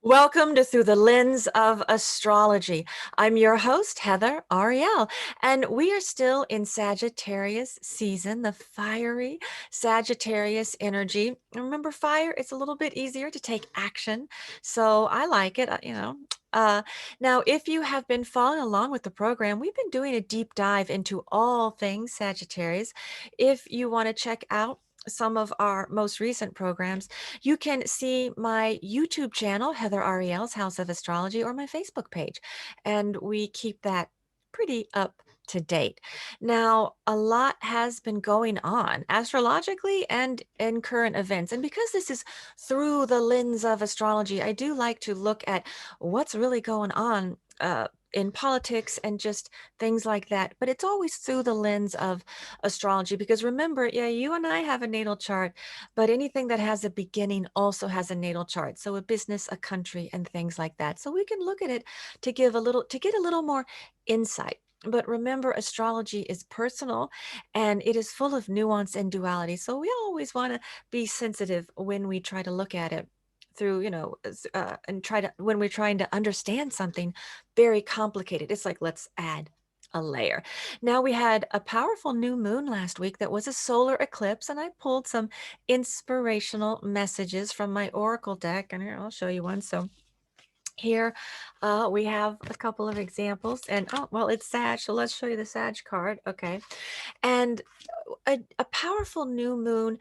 Welcome to Through the Lens of Astrology. I'm your host, Heather Arielle, and we are still in Sagittarius season, the fiery Sagittarius energy. And remember, fire, it's a little bit easier to take action, so I like it. Uh, Now, if you have been following along with the program, we've been doing a deep dive into all things Sagittarius. If you want to check out some of our most recent programs, you can see my YouTube channel, Heather Arielle's House of Astrology, or my Facebook page, and we keep that pretty up to date. Now, a lot has been going on astrologically and in current events. And because this is through the lens of astrology, I do like to look at what's really going on in politics and just things like that. But it's always through the lens of astrology because remember, yeah, you and I have a natal chart, but anything that has a beginning also has a natal chart. So a business, a country, and things like that. So we can look at it to get a little more insight. But remember, astrology is personal and it is full of nuance and duality. So we always want to be sensitive when we try to look at it through, and try to, when we're trying to understand something very complicated. It's like, let's add a layer. Now, we had a powerful new moon last week that was a solar eclipse, and I pulled some inspirational messages from my oracle deck, and here I'll show you one. So here we have a couple of examples, and oh, well, it's Sag, so let's show you the Sag card. Okay. And a powerful new moon.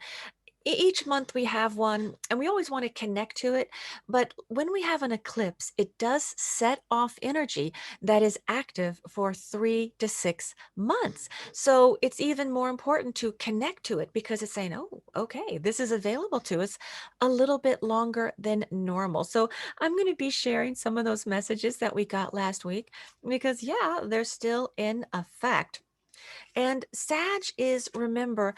Each month we have one, and we always want to connect to it. But when we have an eclipse, it does set off energy that is active for 3 to 6 months. So it's even more important to connect to it because it's saying, oh, okay, this is available to us a little bit longer than normal. So I'm going to be sharing some of those messages that we got last week because, yeah, they're still in effect. And Sag is, remember,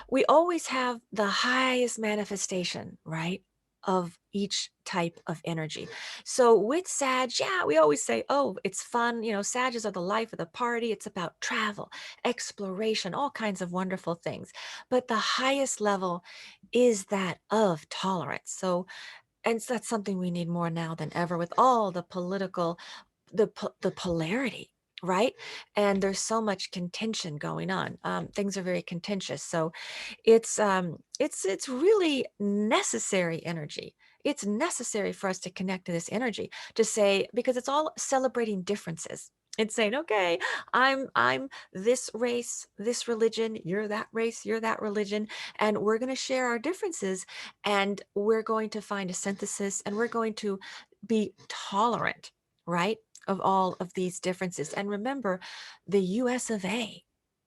we always have the highest manifestation, right, of each type of energy. So with Sag, yeah, we always say, oh, it's fun. Sages are the life of the party. It's about travel, exploration, all kinds of wonderful things. But the highest level is that of tolerance. And that's something we need more now than ever with all the political, the polarity, right? And there's so much contention going on. Things are very contentious, so it's really necessary energy. It's necessary for us to connect to this energy, to say, because it's all celebrating differences. It's saying, okay, I'm this race, this religion, you're that race, you're that religion, and we're going to share our differences, and we're going to find a synthesis, and we're going to be tolerant, right, of all of these differences. And remember, the US of A,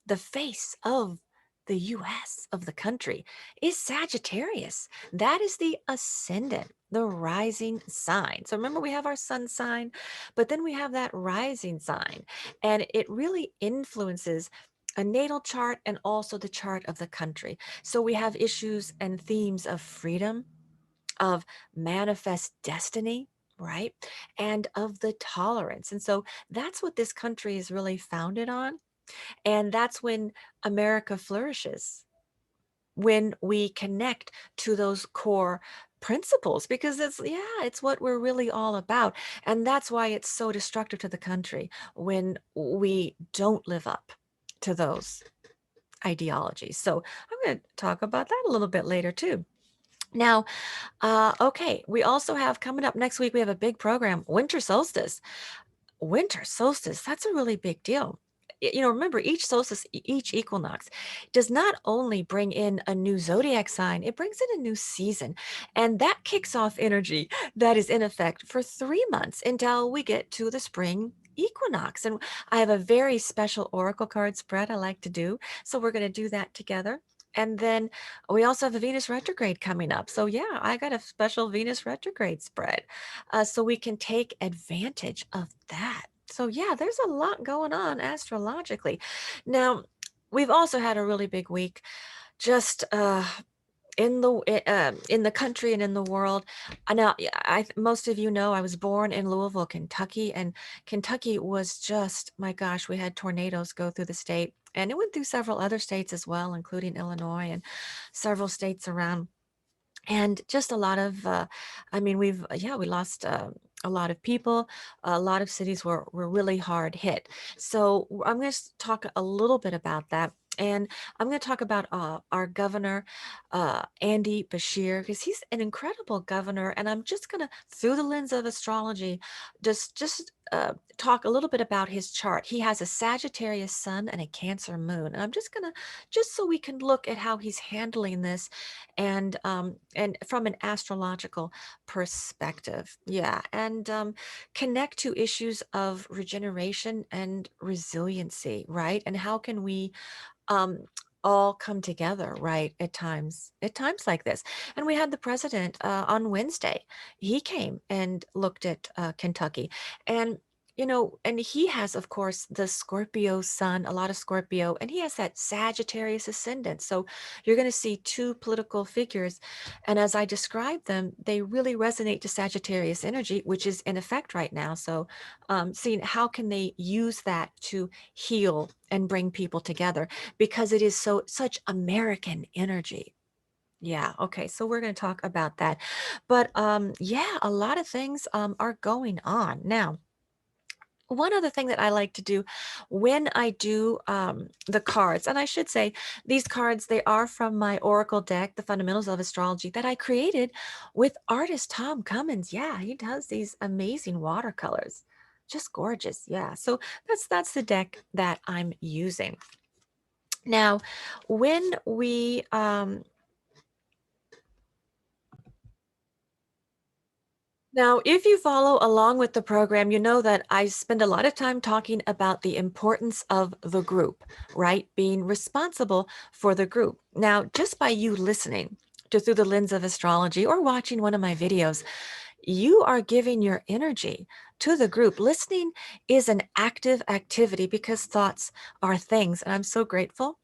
the face of the US of the country, is Sagittarius. That is the ascendant, the rising sign. So remember, we have our sun sign, but then we have that rising sign, and it really influences a natal chart and also the chart of the country. So we have issues and themes of freedom, of manifest destiny, right? And of the tolerance. And so that's what this country is really founded on. And that's when America flourishes, when we connect to those core principles, because it's what we're really all about. And that's why it's so destructive to the country when we don't live up to those ideologies. So I'm going to talk about that a little bit later too. Now, okay, we also have coming up next week, we have a big program, winter solstice. Winter solstice, that's a really big deal. Remember, each solstice, each equinox does not only bring in a new zodiac sign, it brings in a new season. And that kicks off energy that is in effect for 3 months until we get to the spring equinox. And I have a very special oracle card spread I like to do. So we're going to do that together. And then we also have a Venus retrograde coming up. So, yeah, I got a special Venus retrograde spread. So we can take advantage of that. So, yeah, there's a lot going on astrologically. Now, we've also had a really big week just in the country and in the world. Now, yeah, most of you know I was born in Louisville, Kentucky, and Kentucky was just, my gosh, we had tornadoes go through the state, and it went through several other states as well, including Illinois and several states around. and just a lot of I mean, we lost a lot of people. A lot of cities were really hard hit. So I'm going to talk a little bit about that. And I'm going to talk about our governor, Andy Beshear, because he's an incredible governor. And I'm just going to, through the lens of astrology, just talk a little bit about his chart. He has a Sagittarius sun and a Cancer moon. And I'm just going to, just so we can look at how he's handling this, and from an astrological perspective, yeah, and connect to issues of regeneration and resiliency, right? And how can we um all come together, right, at times like this. And we had the president on Wednesday. He came and looked at Kentucky, and and he has, of course, the Scorpio sun, a lot of Scorpio, and he has that Sagittarius ascendant. So you're going to see two political figures, and as I describe them, they really resonate to Sagittarius energy, which is in effect right now. So seeing how can they use that to heal and bring people together, because it is such American energy. Yeah, okay. So we're going to talk about that. But yeah, a lot of things are going on. Now, one other thing that I like to do when I do the cards, and I should say these cards, they are from my Oracle deck, The Fundamentals of Astrology, that I created with artist Tom Cummins. Yeah, he does these amazing watercolors. Just gorgeous. Yeah. So that's the deck that I'm using. Now, when we now, if you follow along with the program, you know that I spend a lot of time talking about the importance of the group, right? Being responsible for the group. Now, just by you listening to Through the Lens of Astrology or watching one of my videos, you are giving your energy to the group. Listening is an active activity because thoughts are things. And I'm so grateful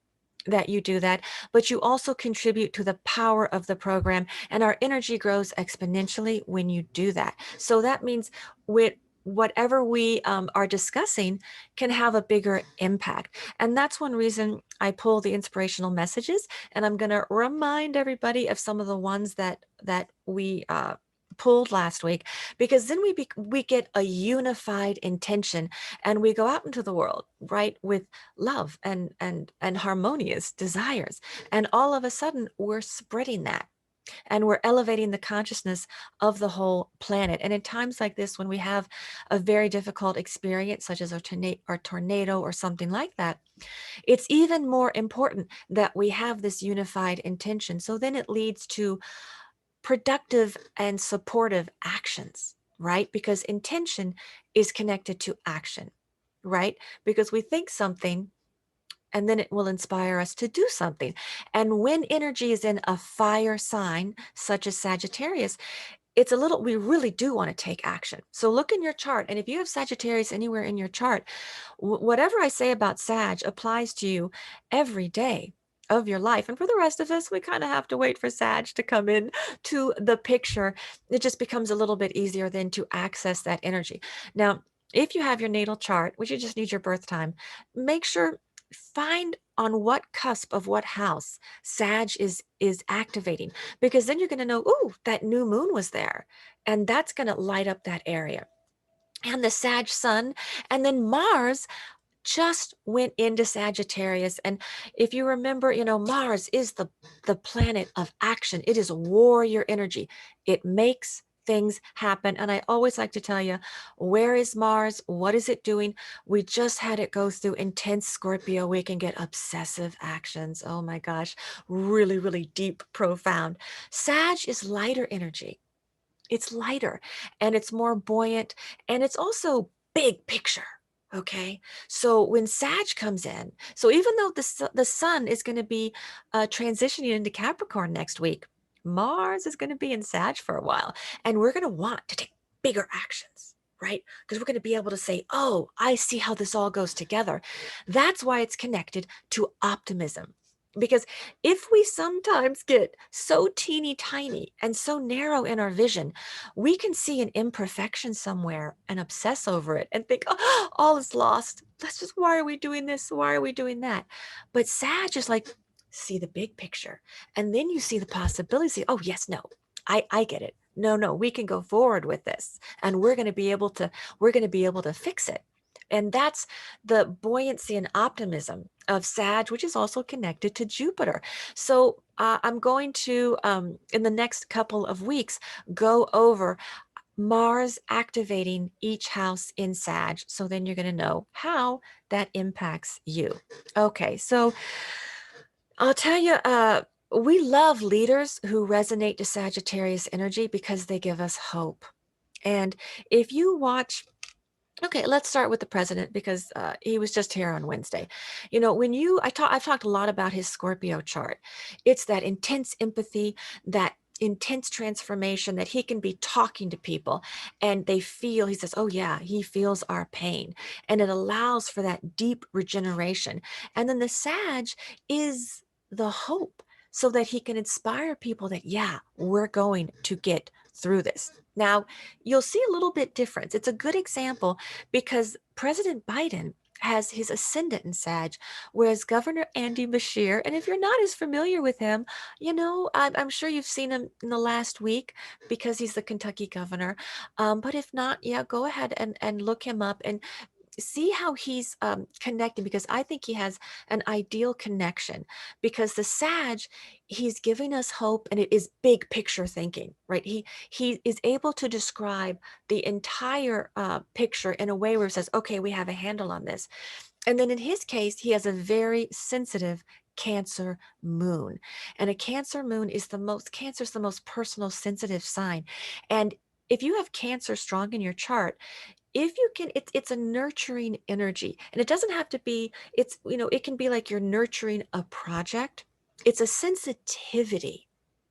that you do that, but you also contribute to the power of the program, and our energy grows exponentially when you do that. So that means with whatever we are discussing can have a bigger impact. And that's one reason I pull the inspirational messages. And I'm going to remind everybody of some of the ones that we pulled last week, because then we get a unified intention, and we go out into the world, right, with love and harmonious desires, and all of a sudden we're spreading that, and we're elevating the consciousness of the whole planet. And in times like this, when we have a very difficult experience, such as a tornado or something like that, it's even more important that we have this unified intention. So then it leads to productive and supportive actions, right? Because intention is connected to action, right? Because we think something, and then it will inspire us to do something. And when energy is in a fire sign, such as Sagittarius, it's a little, we really do want to take action. So look in your chart. And if you have Sagittarius anywhere in your chart, whatever I say about Sag applies to you every day of your life. And for the rest of us, we kind of have to wait for Sag to come in to the picture. It just becomes a little bit easier then to access that energy. Now, if you have your natal chart, which you just need your birth time, make sure, find on what cusp of what house Sag is activating, because then you're going to know, oh, that new moon was there, and that's going to light up that area. And the Sag sun, and then Mars just went into Sagittarius. And if you remember, Mars is the planet of action. It is warrior energy. It makes things happen. And I always like to tell you, where is Mars? What is it doing? We just had it go through intense Scorpio week and get obsessive actions. Oh my gosh, really, really deep, profound. Sag is lighter energy. It's lighter, and it's more buoyant, and it's also big picture. Okay. So when Sag comes in, so even though the sun is going to be transitioning into Capricorn next week, Mars is going to be in Sag for a while, and we're going to want to take bigger actions, right? Because we're going to be able to say, oh, I see how this all goes together. That's why it's connected to optimism. Because if we sometimes get so teeny tiny and so narrow in our vision, we can see an imperfection somewhere and obsess over it and think, oh, all is lost. Why are we doing this? Why are we doing that? But Sag is like, see the big picture. And then you see the possibilities. Oh, yes, no, I get it. No, no, we can go forward with this, and we're going to be able to fix it. And that's the buoyancy and optimism of Sag, which is also connected to Jupiter. So I'm going to, in the next couple of weeks, go over Mars activating each house in Sag. So then you're going to know how that impacts you. Okay, so I'll tell you, we love leaders who resonate to Sagittarius energy because they give us hope. And if you watch, okay, let's start with the president because he was just here on Wednesday. You know, I've talked a lot about his Scorpio chart. It's that intense empathy, that intense transformation that he can be talking to people and they feel, he says, oh yeah, he feels our pain. And it allows for that deep regeneration. And then the Sag is the hope so that he can inspire people that, yeah, we're going to get through this. Now, you'll see a little bit difference. It's a good example because President Biden has his ascendant in Sag, whereas Governor Andy Beshear, and if you're not as familiar with him, you know, I'm sure you've seen him in the last week because he's the Kentucky governor. But if not, yeah, go ahead and look him up and see how he's connecting because I think he has an ideal connection because the Sag, he's giving us hope and it is big picture thinking, right? He is able to describe the entire picture in a way where it says, okay, we have a handle on this. And then in his case, he has a very sensitive Cancer moon. And a Cancer moon is Cancer's the most personal, sensitive sign. And if you have Cancer strong in your chart, if you can, it's a nurturing energy, and it doesn't have to be, it's, you know, it can be like you're nurturing a project. It's a sensitivity,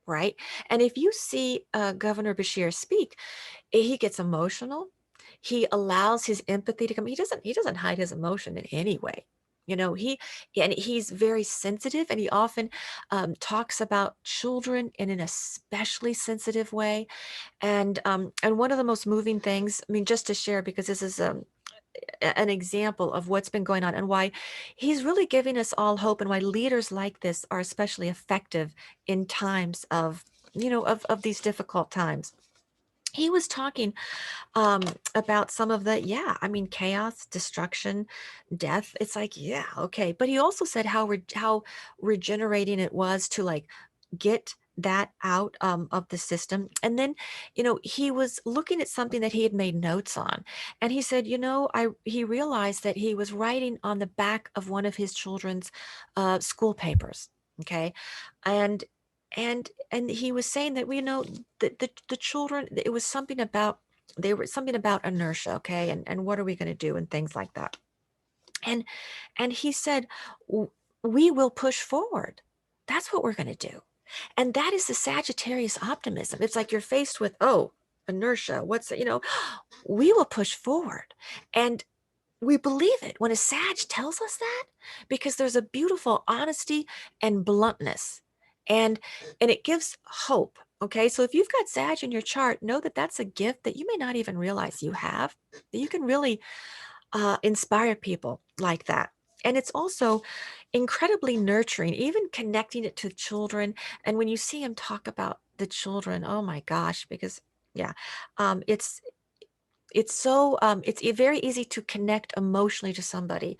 right? And if you see Governor Beshear speak, he gets emotional. He allows his empathy to come. He doesn't hide his emotion in any way. You know, he's very sensitive, and he often talks about children in an especially sensitive way. And one of the most moving things, I mean, just to share, because this is an example of what's been going on and why he's really giving us all hope, and why leaders like this are especially effective in times of, you know, of these difficult times. He was talking um about some of the, yeah, I mean, chaos, destruction, death. It's like, yeah, okay, but he also said how regenerating it was to like get that out of the system. And then, you know, he was looking at something that he had made notes on, and he said, you know, I he realized that he was writing on the back of one of his children's school papers. Okay. And and and he was saying that, we know, the children, it was something about, they were something about inertia, okay, and what are we going to do and things like that. And and he said, We will push forward. That's what we're going to do." And that is the Sagittarius optimism. It's like you're faced with, oh, inertia, what's it, you know, we will push forward. And we believe it when a Sag tells us that, because there's a beautiful honesty and bluntness, and it gives hope. Okay, so if you've got Sag in your chart, know that that's a gift that you may not even realize you have, that you can really inspire people like that. And it's also incredibly nurturing, even connecting it to children. And when you see him talk about the children, oh my gosh, because yeah, it's very easy to connect emotionally to somebody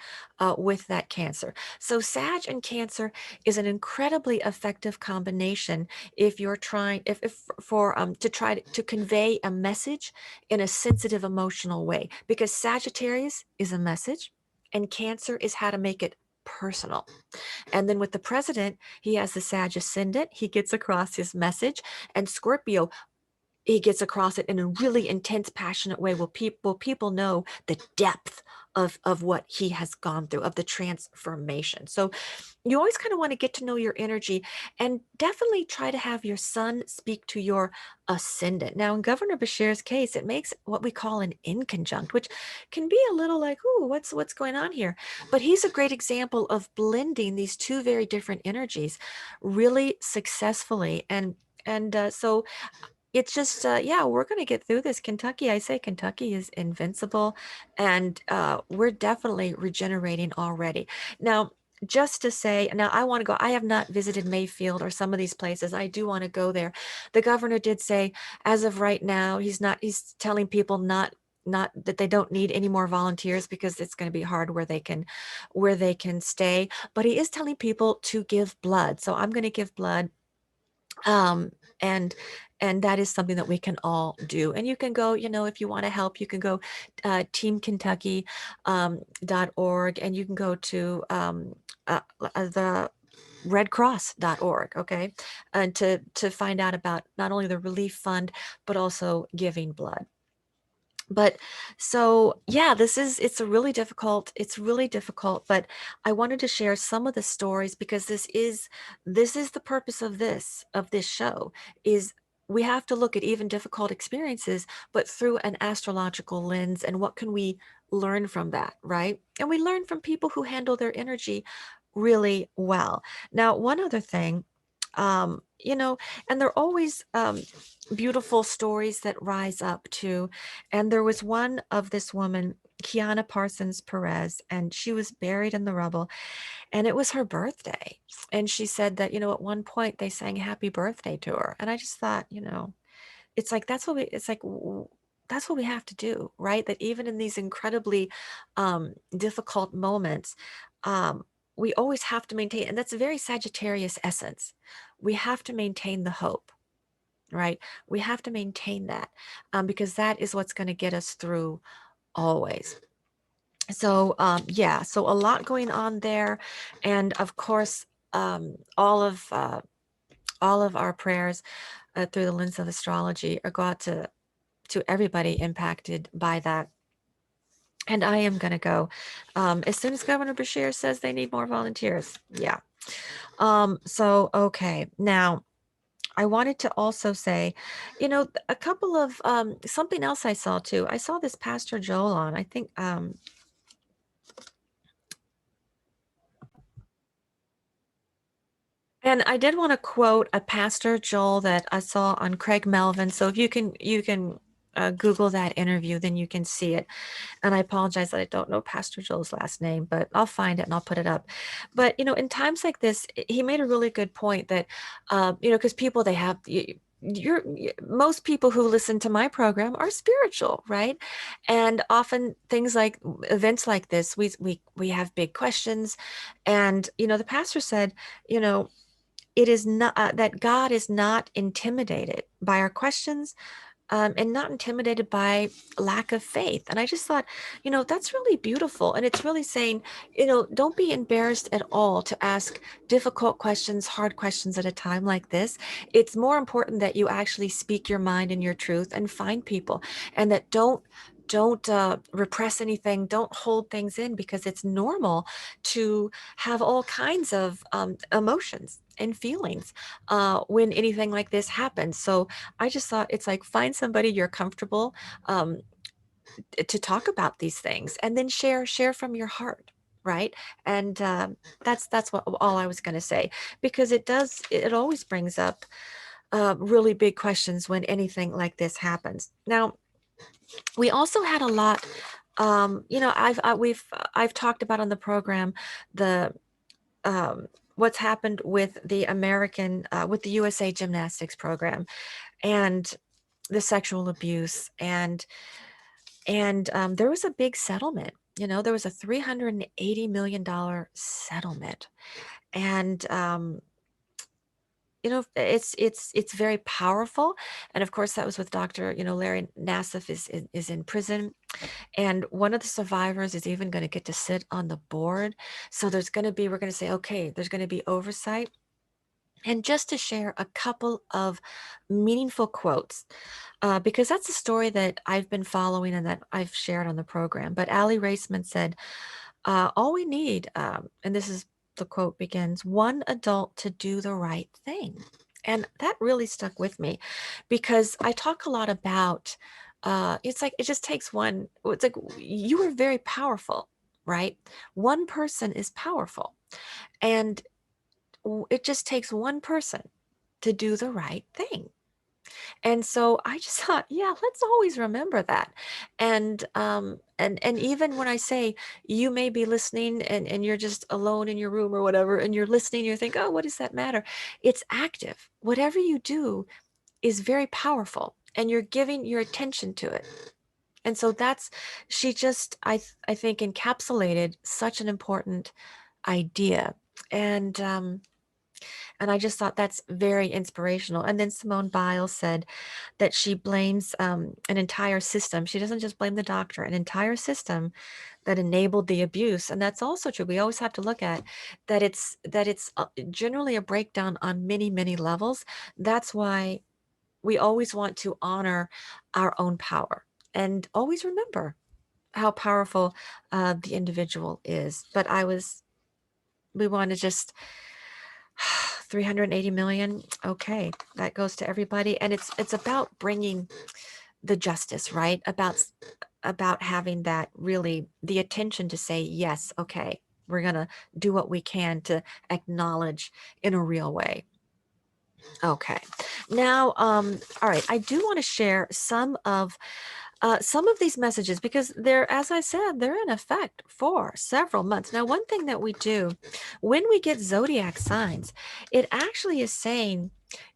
with that Cancer. So Sag and Cancer is an incredibly effective combination if you're trying, if for to try to convey a message in a sensitive, emotional way, because Sagittarius is a message and Cancer is how to make it personal. And then with the president, he has the Sag ascendant, he gets across his message, and Scorpio, he gets across it in a really intense, passionate way. Will people know the depth of what he has gone through, of the transformation. So you always kind of want to get to know your energy, and definitely try to have your sun speak to your ascendant. Now, in Governor Beshear's case, it makes what we call an inconjunct, which can be a little like, ooh, what's going on here? But he's a great example of blending these two very different energies really successfully. And so it's just, yeah, we're going to get through this. Kentucky, I say Kentucky is invincible, and we're definitely regenerating already. Now, just to say, now I want to go. I have not visited Mayfield or some of these places. I do want to go there. The governor did say, as of right now, he's telling people not that they don't need any more volunteers because it's going to be hard where they can stay. But he is telling people to give blood. So I'm going to give blood. Um, and that is something that we can all do. And you can go, if you want to help, you can go teamkentucky.org, and you can go to the redcross.org, okay, and to find out about not only the relief fund but also giving blood. But so yeah, it's really difficult, but I wanted to share some of the stories because this is the purpose of this show, is we have to look at even difficult experiences but through an astrological lens, and what can we learn from that, right? And we learn from people who handle their energy really well. Now, one other thing, and they're always beautiful stories that rise up too. And there was one of this woman, Kiana Parsons Perez, and she was buried in the rubble, and it was her birthday. And she said that, at one point they sang happy birthday to her. And I just thought, it's like that's what we have to do, right? That even in these incredibly difficult moments, um, we always have to maintain, and that's a very Sagittarius essence. We have to maintain the hope, right? We have to maintain that, because that is what's going to get us through always. So yeah, so a lot going on there, and of course, all of our prayers through the lens of astrology are go out to everybody impacted by that. And I am going to go as soon as Governor Beshear says they need more volunteers. Yeah. So okay, now I wanted to also say, a couple of something else I saw too. I saw this Pastor Joel on, I think, and I did want to quote a Pastor Joel that I saw on Craig Melvin. So if you can Google that interview, then you can see it. And I apologize that I don't know Pastor Joel's last name, but I'll find it and I'll put it up. But in times like this, he made a really good point that, because people they have. Most people who listen to my program are spiritual, right? And often things like events like this, we have big questions, and the pastor said, you know, it is not that God is not intimidated by our questions, and not intimidated by lack of faith. And I just thought, that's really beautiful. And it's really saying, don't be embarrassed at all to ask difficult questions, hard questions at a time like this. It's more important that you actually speak your mind and your truth and find people, and that don't repress anything, don't hold things in, because it's normal to have all kinds of emotions and feelings when anything like this happens. So I just thought, it's like, find somebody you're comfortable um, to talk about these things, and then share from your heart, right? And that's what all I was going to say, because it always brings up really big questions when anything like this happens. Now, we also had a lot. I've talked about on the program the what's happened with the with the USA Gymnastics program, and the sexual abuse, and there was a big settlement. There was a $380 million settlement, and it's very powerful. And of course, that was with Dr. Larry Nassif is in prison, and one of the survivors is even going to get to sit on the board. So we're going to say, okay, there's going to be oversight. And just to share a couple of meaningful quotes, because that's a story that I've been following and that I've shared on the program. But Ali Raceman said, all we need, and this is the quote begins, one adult to do the right thing. And that really stuck with me, because I talk a lot about, it's like, it just takes one. It's like, you are very powerful, right? One person is powerful. And it just takes one person to do the right thing. And so I just thought, yeah, let's always remember that. And even when I say you may be listening and you're just alone in your room or whatever, and you're listening, you think, oh, what does that matter? It's active. Whatever you do is very powerful, and you're giving your attention to it. And so that's she just I think encapsulated such an important idea. And and I just thought that's very inspirational. And then Simone Biles said that she blames an entire system. She doesn't just blame the doctor, an entire system that enabled the abuse. And that's also true. We always have to look at that it's generally a breakdown on many, many levels. That's why we always want to honor our own power and always remember how powerful the individual is. But we want to just 380 million. Okay, that goes to everybody. And it's about bringing the justice, right? About having that really the attention to say, yes, okay, we're going to do what we can to acknowledge in a real way. Okay. Now, all right, I do want to share some of these messages because they're, as I said, they're in effect for several months. Now, one thing that we do when we get zodiac signs, it actually is saying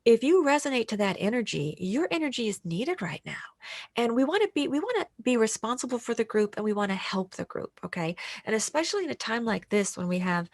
if you resonate to that energy, your energy is needed right now. And we want to be responsible for the group, and we want to help the group, okay? And especially in a time like this when we have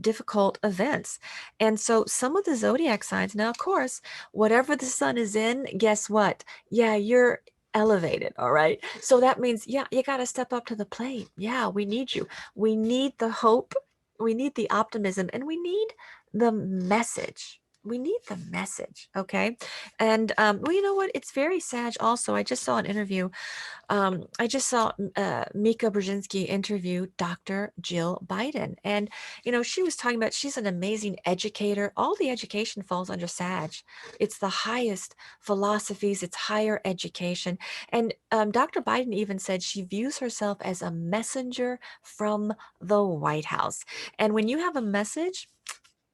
difficult events. And so some of the zodiac signs, now, of course, whatever the sun is in, guess what? Yeah, you're elevated. All right. So that means, yeah, you got to step up to the plate. Yeah, we need you. We need the hope. We need the optimism, and we need the message. We need the message. Okay. And, well, you know what? It's very sad. Also, I just saw an interview I just saw Mika Brzezinski interview Dr. Jill Biden. And, she was talking about she's an amazing educator. All the education falls under Sag. It's the highest philosophies, it's higher education. And Dr. Biden even said she views herself as a messenger from the White House. And when you have a message,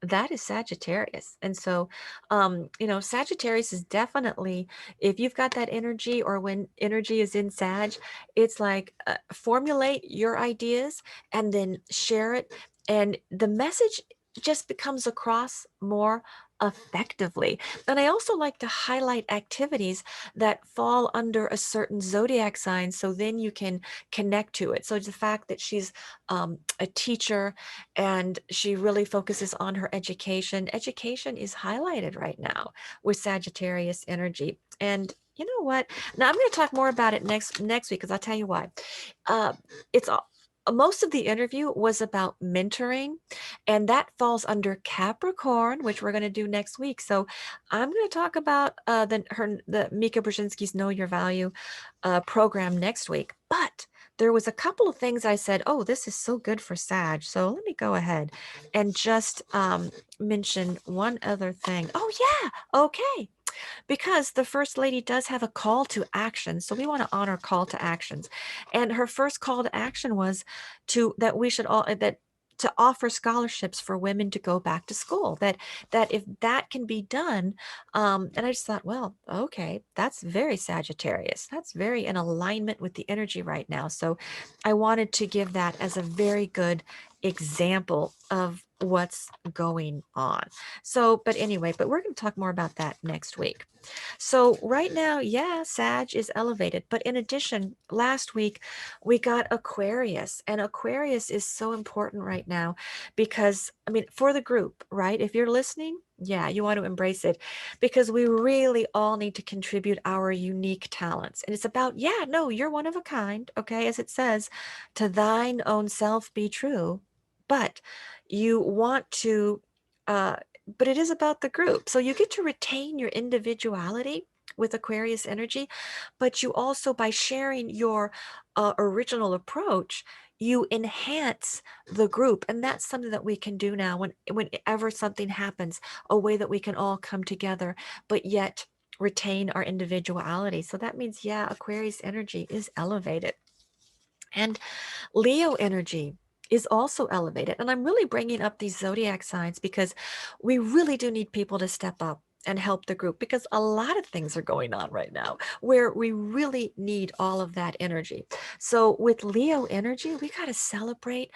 that is Sagittarius. And so, Sagittarius is definitely, if you've got that energy or when energy is in Sag, it's like formulate your ideas and then share it. And the message just becomes across more effectively. And I also like to highlight activities that fall under a certain zodiac sign so then you can connect to it. So the fact that she's a teacher and she really focuses on her education. Education is highlighted right now with Sagittarius energy. And you know what? Now I'm going to talk more about it next week because I'll tell you why. Uh, it's all, most of the interview was about mentoring, and that falls under Capricorn, which we're going to do next week. So I'm going to talk about the Mika Brzezinski's Know Your Value program next week. But there was a couple of things I said, oh, this is so good for Sag. So let me go ahead and just mention one other thing. Oh, yeah. Okay. Because the First Lady does have a call to action. So we want to honor call to actions. And her first call to action was that we should all, that to offer scholarships for women to go back to school, that if that can be done, and I just thought, well, okay, that's very Sagittarius, that's very in alignment with the energy right now. So I wanted to give that as a very good example of what's going on. So, but anyway, but we're going to talk more about that next week. So right now, yeah, Sag is elevated. But in addition, last week we got Aquarius, and Aquarius is so important right now because, I mean, for the group, right? If you're listening, yeah, you want to embrace it because we really all need to contribute our unique talents. And it's about, yeah, no, you're one of a kind, okay? As it says, to thine own self be true. But you want to, uh, but it is about the group. So you get to retain your individuality with Aquarius energy, but you also, by sharing your original approach, you enhance the group. And that's something that we can do now whenever something happens, a way that we can all come together, but yet retain our individuality. So that means, yeah, Aquarius energy is elevated. And Leo energy is also elevated. And I'm really bringing up these zodiac signs because we really do need people to step up and help the group, because a lot of things are going on right now where we really need all of that energy. So with Leo energy, we got to celebrate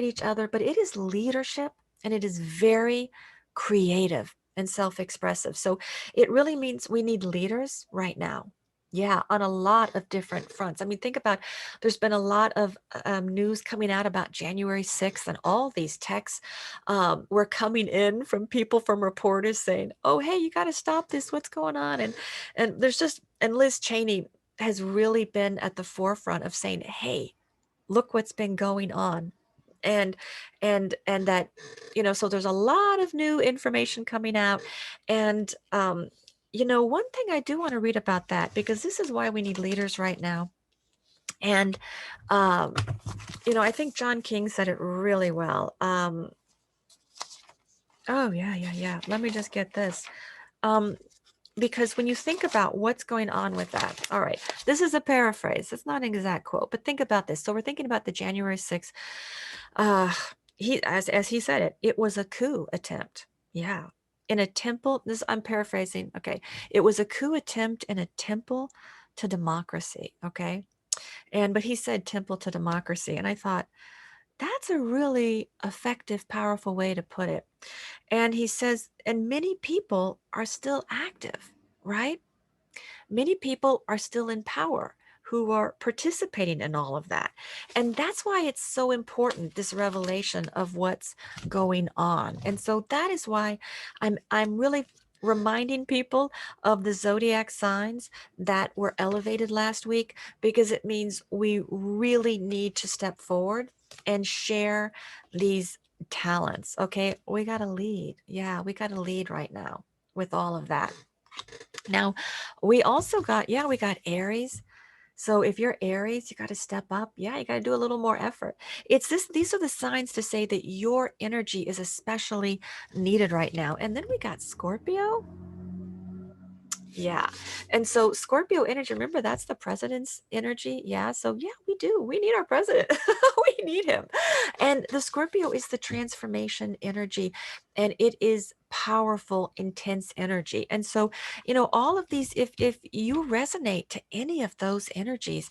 each other, but it is leadership and it is very creative and self-expressive. So it really means we need leaders right now. Yeah, on a lot of different fronts. I mean, think about, there's been a lot of news coming out about January 6th, and all these texts were coming in from people, from reporters saying, oh, hey, you got to stop this. What's going on? And there's just, and Liz Cheney has really been at the forefront of saying, hey, look what's been going on. And that, so there's a lot of new information coming out. And one thing I do want to read about that, because this is why we need leaders right now. And um I think John King said it really well. Oh, yeah, let me just get this. Because when you think about what's going on with that, all right, this is a paraphrase, it's not an exact quote, but think about this. So we're thinking about the January 6th. He, as he said it, it was a coup attempt. Yeah. In a temple, this, I'm paraphrasing. Okay. It was a coup attempt in a temple to democracy. Okay. But he said temple to democracy. And I thought, that's a really effective, powerful way to put it. And he says, and many people are still active, right? Many people are still in power who are participating in all of that. And that's why it's so important, this revelation of what's going on. And so that is why I'm really reminding people of the zodiac signs that were elevated last week, because it means we really need to step forward and share these talents. Okay, we got to lead. Yeah, we got to lead right now with all of that. Now, we also got, yeah, we got Aries. So if you're Aries, you got to step up. Yeah, you got to do a little more effort. It's this, these are the signs to say that your energy is especially needed right now. And then we got Scorpio. Yeah. And so Scorpio energy, remember, that's the president's energy. Yeah. So yeah, we do. We need our president. We need him. And the Scorpio is the transformation energy, and it is powerful, intense energy. And so, all of these, if you resonate to any of those energies,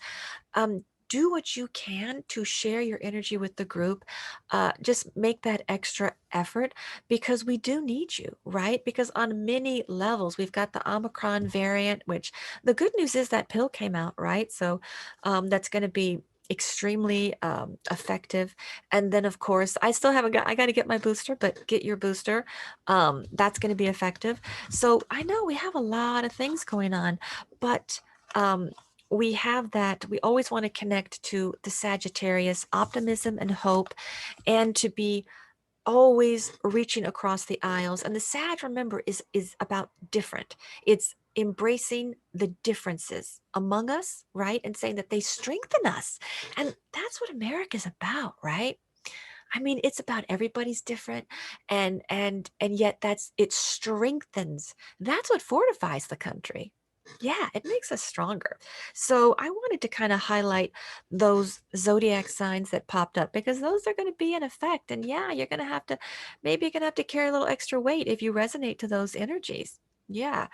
do what you can to share your energy with the group. Just make that extra effort, because we do need you, right? Because on many levels, we've got the Omicron variant, which the good news is that pill came out, right? So that's going to be extremely effective. And then, of course, I got to get my booster, but get your booster. That's going to be effective. So I know we have a lot of things going on, but um, we have that. We always want to connect to the Sagittarius optimism and hope, and to be always reaching across the aisles. And the Sag, remember, is about different. It's embracing the differences among us, right? And saying that they strengthen us. And that's what America's about, right? I mean, it's about everybody's different, and yet it strengthens. That's what fortifies the country. Yeah, it makes us stronger. So I wanted to kind of highlight those zodiac signs that popped up, because those are going to be in effect. And yeah, maybe you're going to have to carry a little extra weight if you resonate to those energies. Yeah,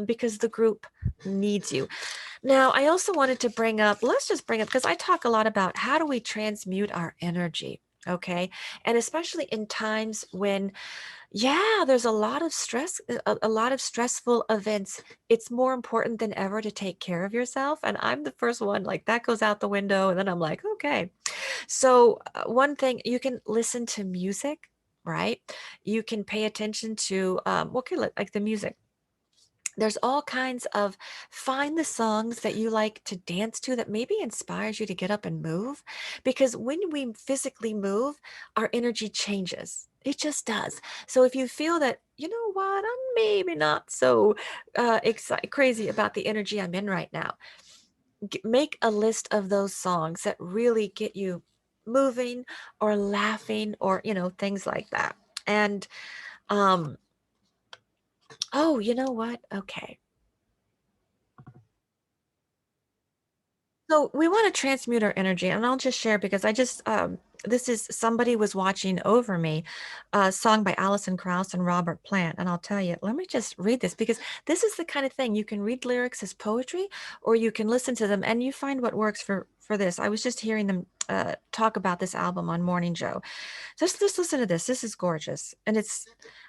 because the group needs you. Now, I also wanted to let's just bring up, because I talk a lot about how do we transmute our energy. Okay. And especially in times when, yeah, there's a lot of stress, a lot of stressful events. It's more important than ever to take care of yourself. And I'm the first one, like, that goes out the window. And then I'm like, okay. So, one thing, you can listen to music, right? You can pay attention to, okay, like the music. There's all kinds of, find the songs that you like to dance to, that maybe inspires you to get up and move, because when we physically move, our energy changes. It just does. So if you feel that, you know what, I'm maybe not so crazy about the energy I'm in right now, make a list of those songs that really get you moving or laughing, or things like that. And um oh, you know what, okay. So we want to transmute our energy, and I'll just share, because I just this is Somebody Was Watching Over Me, a song by Alison Krauss and Robert Plant. And I'll tell you, let me just read this, because this is the kind of thing you can read lyrics as poetry, or you can listen to them and you find what works for this. I was just hearing them talk about this album on Morning Joe. Just listen to this. This is gorgeous. And it's,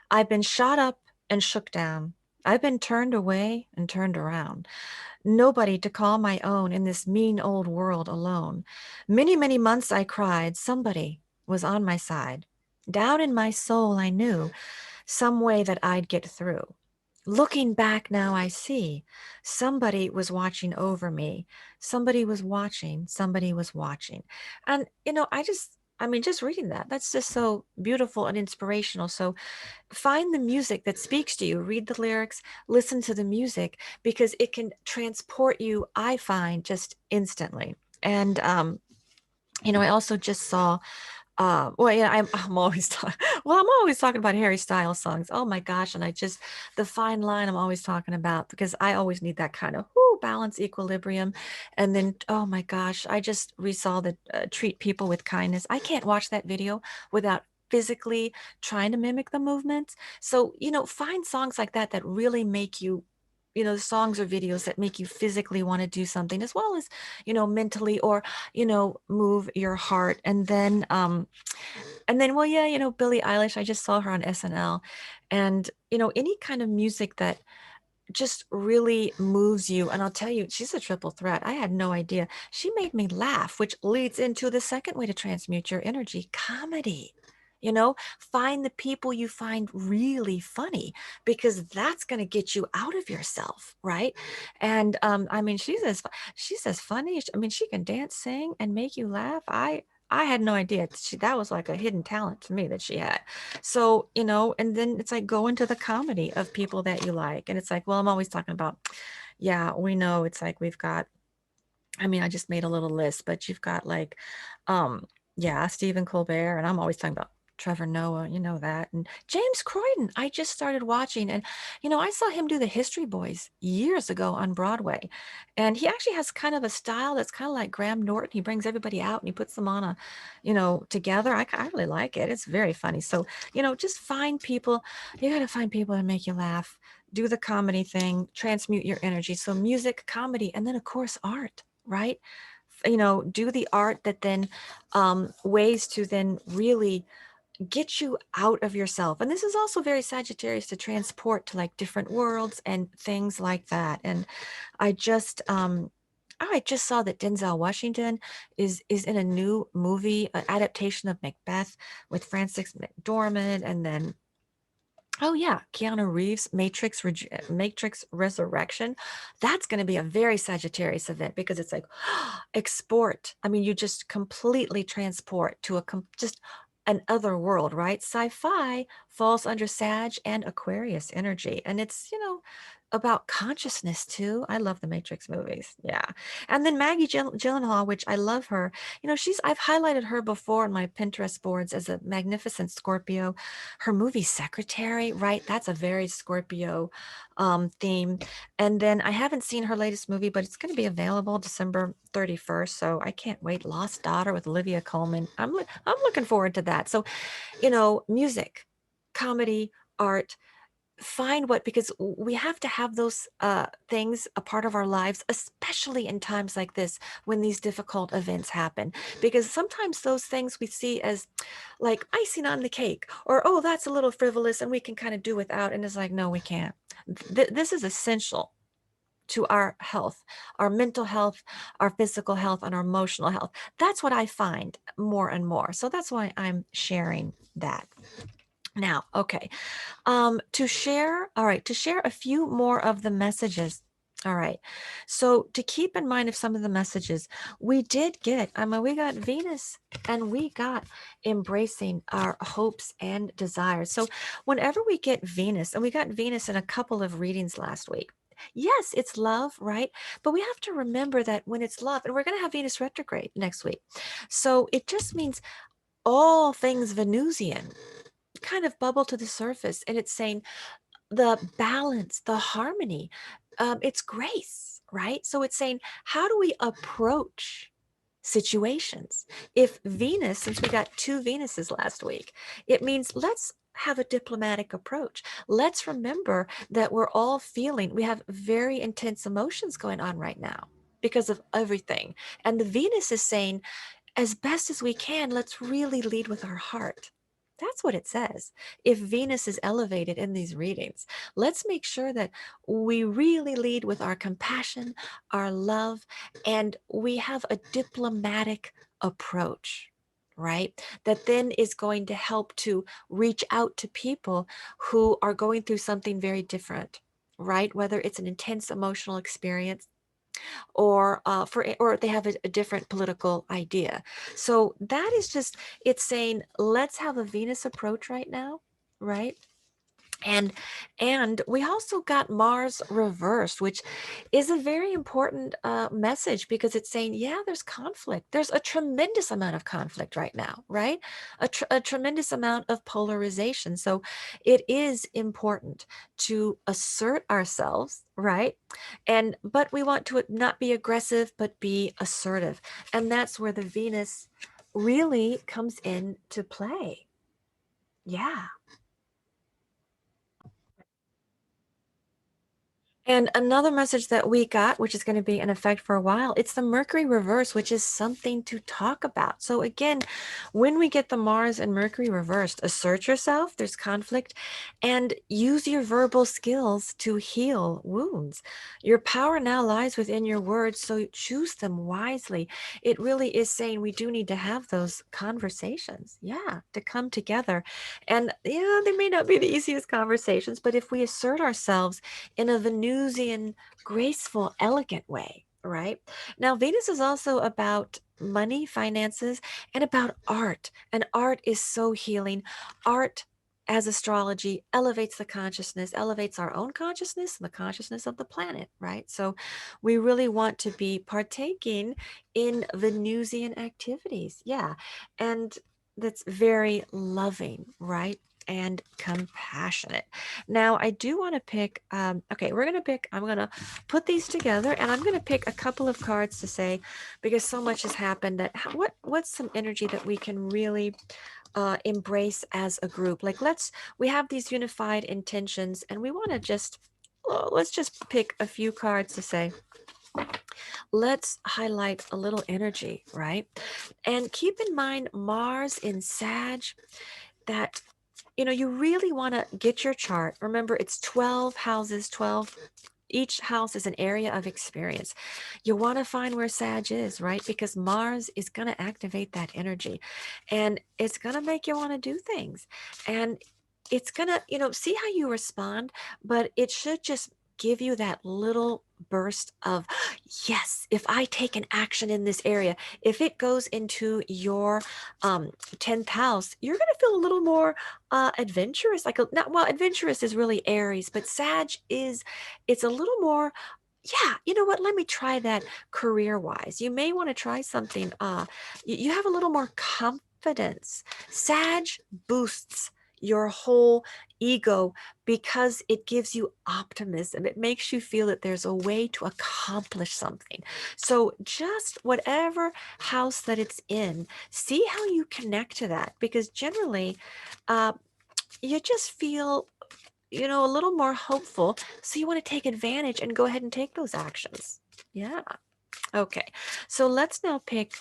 I've been shot up and shook down. I've been turned away and turned around. Nobody to call my own in this mean old world alone. Many, many months I cried. Somebody was on my side. Down in my soul, I knew some way that I'd get through. Looking back now, I see somebody was watching over me. Somebody was watching. Somebody was watching. And, I mean, just reading that, that's just so beautiful and inspirational. So find the music that speaks to you, read the lyrics, listen to the music, because it can transport you, I find, just instantly. And I also just saw well, yeah, I'm always talking. Well, I'm always talking about Harry Styles songs. Oh my gosh, and the fine line I'm always talking about, because I always need that kind of balance, equilibrium, and then oh my gosh, I just resaw the Treat People with Kindness. I can't watch that video without physically trying to mimic the movements. So find songs like that that really make you. Songs or videos that make you physically want to do something, as well as, mentally, or, move your heart. And then, well, yeah, Billie Eilish, I just saw her on SNL. And, any kind of music that just really moves you. And I'll tell you, she's a triple threat. I had no idea. She made me laugh, which leads into the second way to transmute your energy: comedy. Find the people you find really funny, because that's going to get you out of yourself, right? And I mean, she's as funny. I mean, she can dance, sing, and make you laugh. I had no idea that was like a hidden talent to me that she had. So, and then it's like go into the comedy of people that you like. And it's like, well, I'm always talking about, yeah, we know it's like we've got, I mean, I just made a little list, but you've got like, yeah, Stephen Colbert, and I'm always talking about Trevor Noah, that, and James Croydon. I just started watching, and I saw him do the History Boys years ago on Broadway, and he actually has kind of a style that's kind of like Graham Norton. He brings everybody out and he puts them on together. I really like it. It's very funny. So just find people. You got to find people that make you laugh. Do the comedy thing, transmute your energy. So music, comedy, and then of course art, right? Do the art that then ways to then really get you out of yourself. And this is also very Sagittarius, to transport to like different worlds and things like that. And I just I just saw that Denzel Washington is in a new movie, an adaptation of Macbeth, with Frances McDormand, and then oh yeah, Keanu Reeves, Matrix Resurrection. That's going to be a very Sagittarius event, because it's like export. I mean, you just completely transport to just an other world, right? Sci-fi falls under Sag and Aquarius energy, and it's, about consciousness too. I love the Matrix movies. Yeah. And then Maggie Gyllenhaal, which I love her. I've highlighted her before on my Pinterest boards as a magnificent Scorpio. Her movie Secretary, right? That's a very Scorpio theme. And then I haven't seen her latest movie, but it's going to be available December 31st. So I can't wait. Lost Daughter with Olivia Colman. I'm looking forward to that. So, music, comedy, art, find what, because we have to have those things a part of our lives, especially in times like this, when these difficult events happen, because sometimes those things we see as like icing on the cake, or oh, that's a little frivolous and we can kind of do without, and it's like, no, we can't. This is essential to our health, our mental health, our physical health, and our emotional health. That's what I find more and more, so that's why I'm sharing that now. Okay, to share a few more of the messages. All right. So to keep in mind of some of the messages we did get, we got Venus, and we got embracing our hopes and desires. So whenever we get Venus, and we got Venus in a couple of readings last week. Yes, it's love, right? But we have to remember that when it's love, and we're going to have Venus retrograde next week. So it just means all things Venusian kind of bubble to the surface, and it's saying the balance, the harmony, it's grace, right? So it's saying, how do we approach situations. If Venus, since we got 2 Venuses last week, it means let's have a diplomatic approach. Let's remember that we're all feeling, we have very intense emotions going on right now because of everything. And the Venus is saying, as best as we can, let's really lead with our heart. That's what it says. If Venus is elevated in these readings, let's make sure that we really lead with our compassion, our love, and we have a diplomatic approach, right? That then is going to help to reach out to people who are going through something very different, right? Whether it's an intense emotional experience or they have a different political idea. So that is just, it's saying let's have a Venus approach right now, right? And we also got Mars reversed, which is a very important message because it's saying, yeah, there's conflict. There's a tremendous amount of conflict right now, right? A tremendous amount of polarization. So it is important to assert ourselves, right? But we want to not be aggressive, but be assertive. And that's where the Venus really comes into play. Yeah. And another message that we got, which is going to be in effect for a while, it's the Mercury reverse, which is something to talk about. So again, when we get the Mars and Mercury reversed, assert yourself, there's conflict, and use your verbal skills to heal wounds. Your power now lies within your words, so choose them wisely. It really is saying we do need to have those conversations, yeah, to come together. And yeah, they may not be the easiest conversations, but if we assert ourselves in a Venusian, graceful, elegant way, right? Now, Venus is also about money, finances, and about art. And art is so healing. Art, as astrology, elevates the consciousness, elevates our own consciousness and the consciousness of the planet, right? So we really want to be partaking in Venusian activities. Yeah. And that's very loving, right? And compassionate. Now, I do want to pick, okay, I'm going to put these together and I'm going to pick a couple of cards to say, because so much has happened that what's some energy that we can really embrace as a group? Like we have these unified intentions and we want to just, let's just pick a few cards to say, let's highlight a little energy, right? And keep in mind Mars in Sag, that you really want to get your chart. Remember, it's 12 houses, 12. Each house is an area of experience. You want to find where Sag is, right? Because Mars is going to activate that energy and it's going to make you want to do things. And it's going to, see how you respond, but it should just give you that little burst of, yes, if I take an action in this area, if it goes into your 10th house, you're going to feel a little more adventurous. Not, well, adventurous is really Aries, but Sag is, it's a little more, yeah, you know what, let me try that career wise. You may want to try something, you have a little more confidence. Sag boosts your whole ego because it gives you optimism. It makes you feel that there's a way to accomplish something. So just whatever house that it's in, see how you connect to that, because generally uh, you just feel, a little more hopeful. So you want to take advantage and go ahead and take those actions. Yeah. Okay. So let's now pick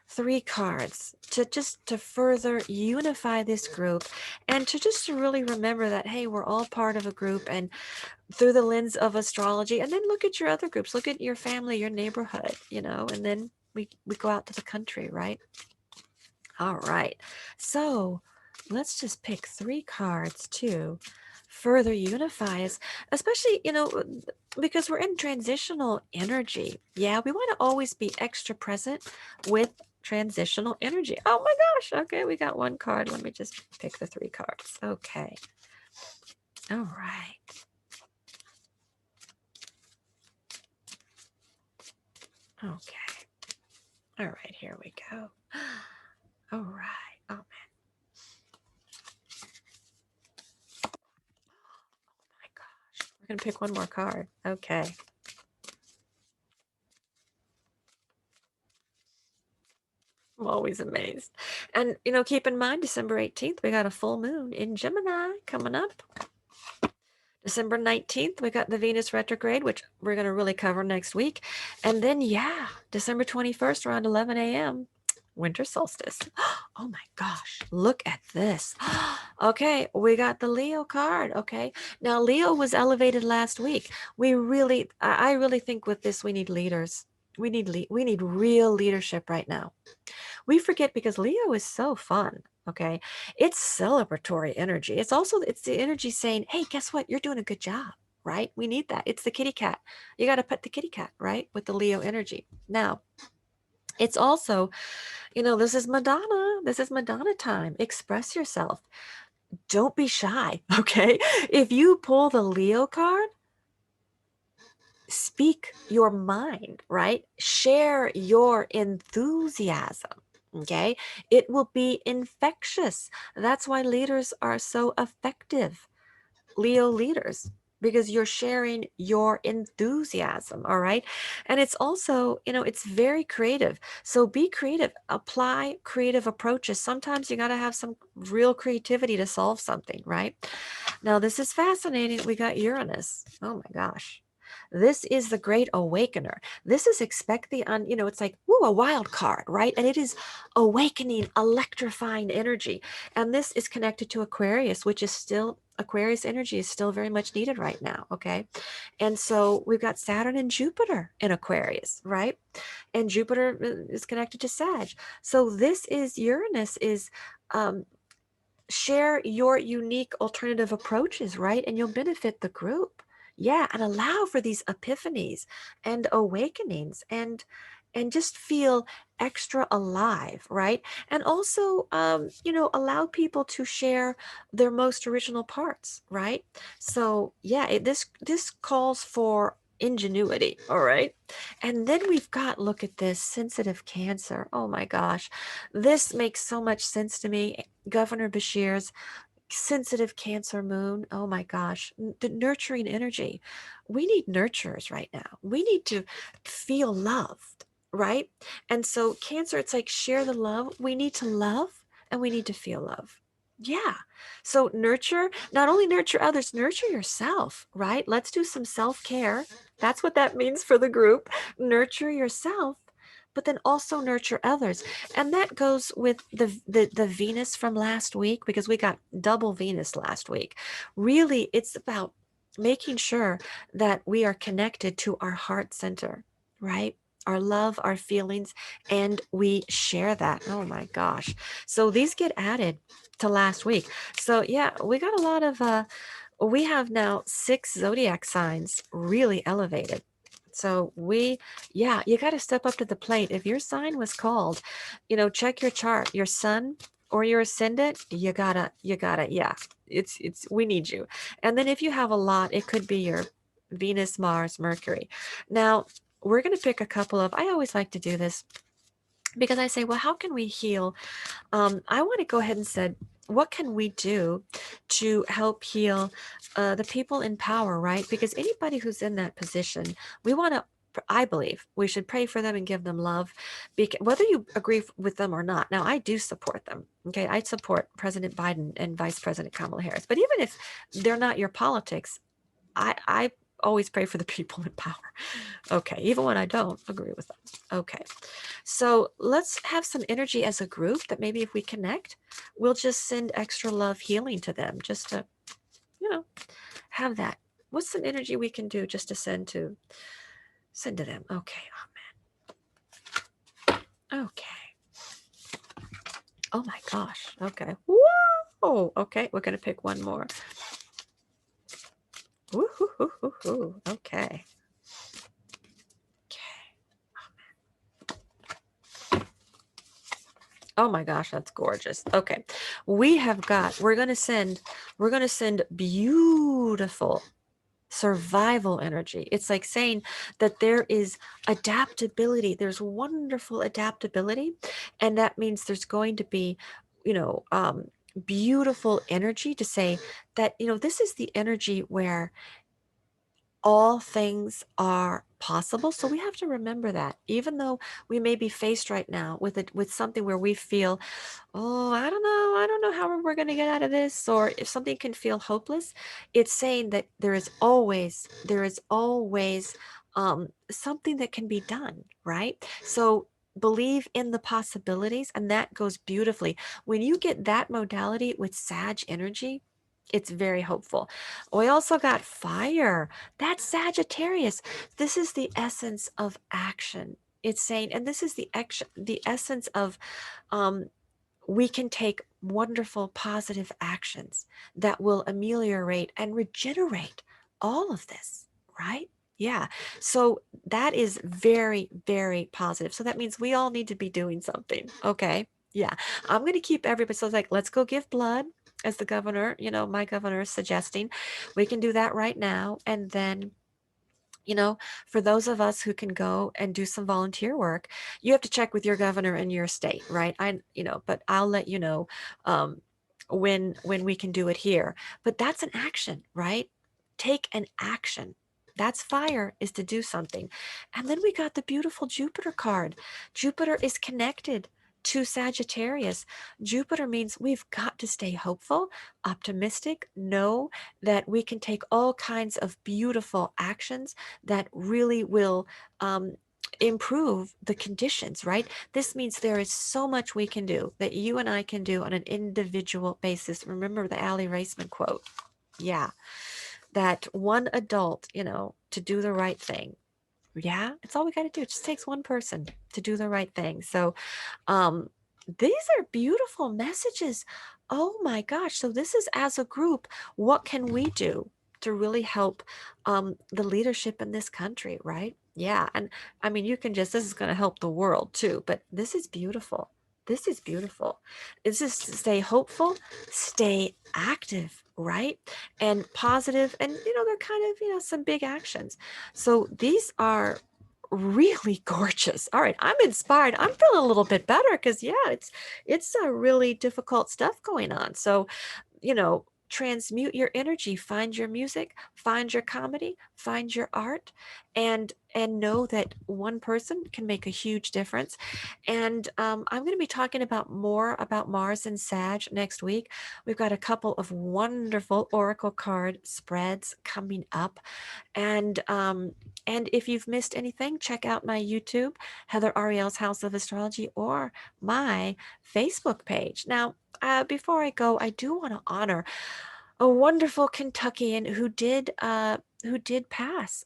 3 cards to further unify this group and to really remember that, hey, we're all part of a group, and through the lens of astrology. And then look at your other groups, look at your family, your neighborhood, and then we go out to the country, right? All right. So let's just pick 3 cards to further unify us, especially, because we're in transitional energy. Yeah, we want to always be extra present with transitional energy. Oh my gosh. Okay, we got 1 card. Let me just pick the 3 cards. Okay. All right. Okay. All right, here we go. All right. Oh my gosh. We're going to pick 1 more card. Okay. I'm always amazed. And, keep in mind, December 18th, we got a full moon in Gemini coming up. December 19th, we got the Venus retrograde, which we're going to really cover next week. And then, yeah, December 21st, around 11 a.m., winter solstice. Oh my gosh, look at this. Okay, we got the Leo card. Okay, now Leo was elevated last week. I really think with this, we need leaders. We need real leadership right now. We forget because Leo is so fun. Okay. It's celebratory energy. It's the energy saying, hey, guess what? You're doing a good job, right? We need that. It's the kitty cat. You got to pet the kitty cat, right? With the Leo energy. Now, it's also, this is Madonna. This is Madonna time. Express yourself. Don't be shy. Okay. If you pull the Leo card, speak your mind, right? Share your enthusiasm. Okay. It will be infectious. That's why leaders are so effective. Leo leaders, because you're sharing your enthusiasm. All right. And it's also, it's very creative. So be creative, apply creative approaches. Sometimes you got to have some real creativity to solve something, right? Now, this is fascinating. We got Uranus. Oh my gosh. This is the great awakener. This is expect the it's like, woo, a wild card, right? And it is awakening, electrifying energy. And this is connected to Aquarius, which is still, Aquarius energy is still very much needed right now. Okay. And so we've got Saturn and Jupiter in Aquarius, right? And Jupiter is connected to Sag. So this is Uranus is, um, share your unique alternative approaches, right? And you'll benefit the group. Yeah, and allow for these epiphanies and awakenings and just feel extra alive, right? And also allow people to share their most original parts, right? So yeah, this calls for ingenuity, all right? And then we've got, look at this, sensitive Cancer. Oh my gosh, this makes so much sense to me. Governor Beshear's sensitive Cancer moon. Oh my gosh, the nurturing energy. We need nurturers right now. We need to feel loved, right? And so, Cancer, it's like share the love. We need to love and we need to feel love. Yeah. So, nurture, not only nurture others, nurture yourself, right? Let's do some self care. That's what that means for the group. Nurture yourself, but then also nurture others. And that goes with the Venus from last week, because we got double Venus last week. Really, it's about making sure that we are connected to our heart center, right? Our love, our feelings, and we share that. Oh my gosh. So these get added to last week. So yeah, we got a lot of we have now 6 zodiac signs really elevated. So yeah, you got to step up to the plate. If your sign was called, check your chart, your sun or your ascendant, yeah, we need you. And then if you have a lot, it could be your Venus, Mars, Mercury. Now, we're going to pick a couple of, I always like to do this because I say, well, how can we heal? I want to go ahead and say, what can we do to help heal the people in power, right? Because anybody who's in that position, we want to, I believe we should pray for them and give them love, whether you agree with them or not. Now, I do support them. Okay. I support President Biden and Vice President Kamala Harris. But even if they're not your politics, I always pray for the people in power. Okay. Even when I don't agree with them. Okay. So let's have some energy as a group that maybe if we connect, we'll just send extra love healing to them just to, have that. What's some energy we can do just to send to them? Okay. Amen. Okay. Oh my gosh. Okay. Whoa. Okay. We're going to pick one more. Woo-hoo-hoo-hoo-hoo. Okay. Oh my gosh, that's gorgeous. Okay. We're going to send beautiful survival energy. It's like saying that there is adaptability. There's wonderful adaptability. And that means there's going to be, beautiful energy to say that, this is the energy where all things are possible. So we have to remember that even though we may be faced right now with it, with something where we feel, oh, I don't know how we're going to get out of this, or if something can feel hopeless, it's saying that there is always something that can be done, right? So believe in the possibilities, and that goes beautifully. When you get that modality with Sag energy, it's very hopeful. We also got fire. That's Sagittarius. This is the essence of action. It's saying, and this is the action, the essence of um, we can take wonderful positive actions that will ameliorate and regenerate all of this, right? Yeah. So that is very, very positive. So that means we all need to be doing something. Okay. Yeah. I'm going to keep everybody. So it's like, let's go give blood, as the governor, my governor is suggesting. We can do that right now. And then for those of us who can go and do some volunteer work, you have to check with your governor in your state, right? But I'll let you know um, when we can do it here. But that's an action, right? Take an action. That's fire, is to do something. And then we got the beautiful Jupiter card. Jupiter is connected to Sagittarius. Jupiter means we've got to stay hopeful, optimistic, know that we can take all kinds of beautiful actions that really will improve the conditions, right? This means there is so much we can do, that you and I can do on an individual basis. Remember the Ali Raceman quote. Yeah. That one adult, to do the right thing. Yeah. It's all we got to do. It just takes one person to do the right thing. So, um, these are beautiful messages. Oh my gosh. So this is, as a group, what can we do to really help the leadership in this country, right? Yeah. And I mean, this is going to help the world too, but this is beautiful. This is beautiful. It's just stay hopeful, stay active, right? And positive, and they're kind of, some big actions. So these are really gorgeous. All right, I'm inspired. I'm feeling a little bit better because yeah, it's a really difficult stuff going on. So, transmute your energy, find your music, find your comedy, find your art, and know that one person can make a huge difference. And I'm going to be talking about more about Mars and Sag next week. We've got a couple of wonderful oracle card spreads coming up. And if you've missed anything, check out my YouTube, Heather Arielle's House of Astrology, or my Facebook page. Now, before I go, I do want to honor a wonderful Kentuckian who did pass.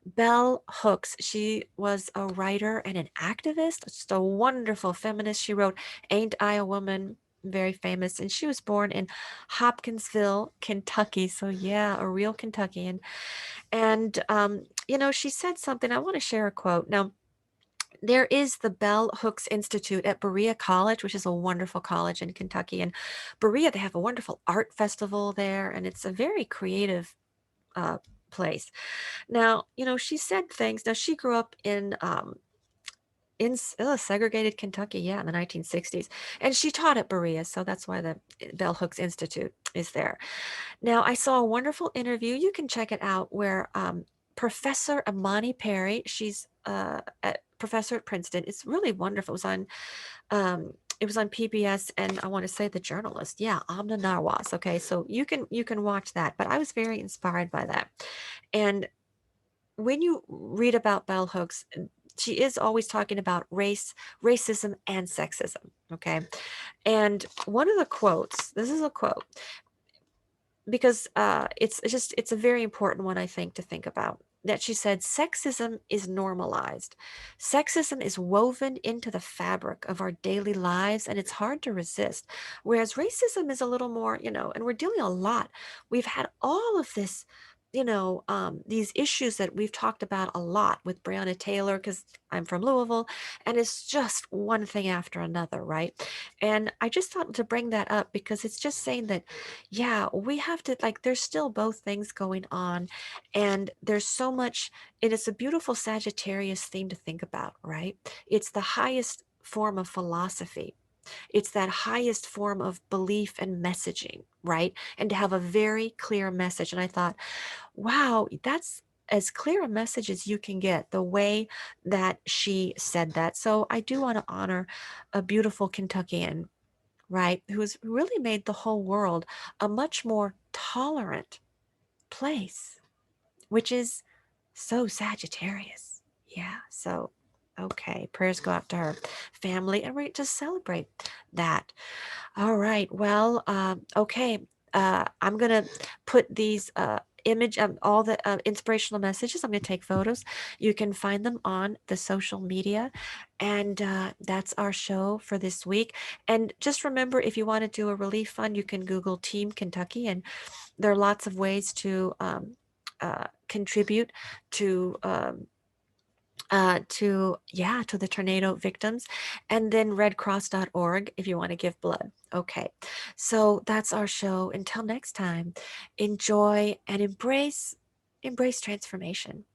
Bell Hooks. She was a writer and an activist, just a wonderful feminist. She wrote "Ain't I a Woman?" Very famous, and she was born in Hopkinsville, Kentucky. So yeah, a real Kentuckian. And she said something. I want to share a quote. Now, there is the Bell Hooks Institute at Berea College, which is a wonderful college in Kentucky. And Berea, they have a wonderful art festival there, and it's a very creative place. Now, she said things. Now, she grew up in segregated Kentucky, yeah, in the 1960s, and she taught at Berea, so that's why the Bell Hooks Institute is there. Now, I saw a wonderful interview. You can check it out where Professor Amani Perry, she's professor at Princeton. It's really wonderful. It was on PBS, and I want to say the journalist, yeah, Amna Narwas. Okay, so you can watch that. But I was very inspired by that. And when you read about bell hooks, she is always talking about racism, and sexism. Okay, and one of the quotes. This is a quote because it's a very important one, I think, to think about. That she said, sexism is normalized. Sexism is woven into the fabric of our daily lives, and it's hard to resist. Whereas racism is a little more, and we're dealing a lot. We've had all of this, these issues that we've talked about a lot with Breonna Taylor, because I'm from Louisville, and it's just one thing after another, right? And I just thought to bring that up because it's just saying that, yeah, we have to, like, there's still both things going on, and there's so much, and it's a beautiful Sagittarius theme to think about, right? It's the highest form of philosophy. It's that highest form of belief and messaging, right? And to have a very clear message. And I thought, wow, as clear a message as you can get, the way that she said that. So I do want to honor a beautiful Kentuckian, right, who's really made the whole world a much more tolerant place, which is so Sagittarius. Yeah. So, okay. Prayers go out to her family, and we just celebrate that. All right. Well, okay. I'm going to put these image all the inspirational messages. I'm going to take photos. You can find them on the social media. And that's our show for this week. And just remember, if you want to do a relief fund, you can Google Team Kentucky, and there are lots of ways to contribute to to the tornado victims, and then redcross.org if you want to give blood. Okay, so that's our show. Until next time, enjoy and embrace transformation.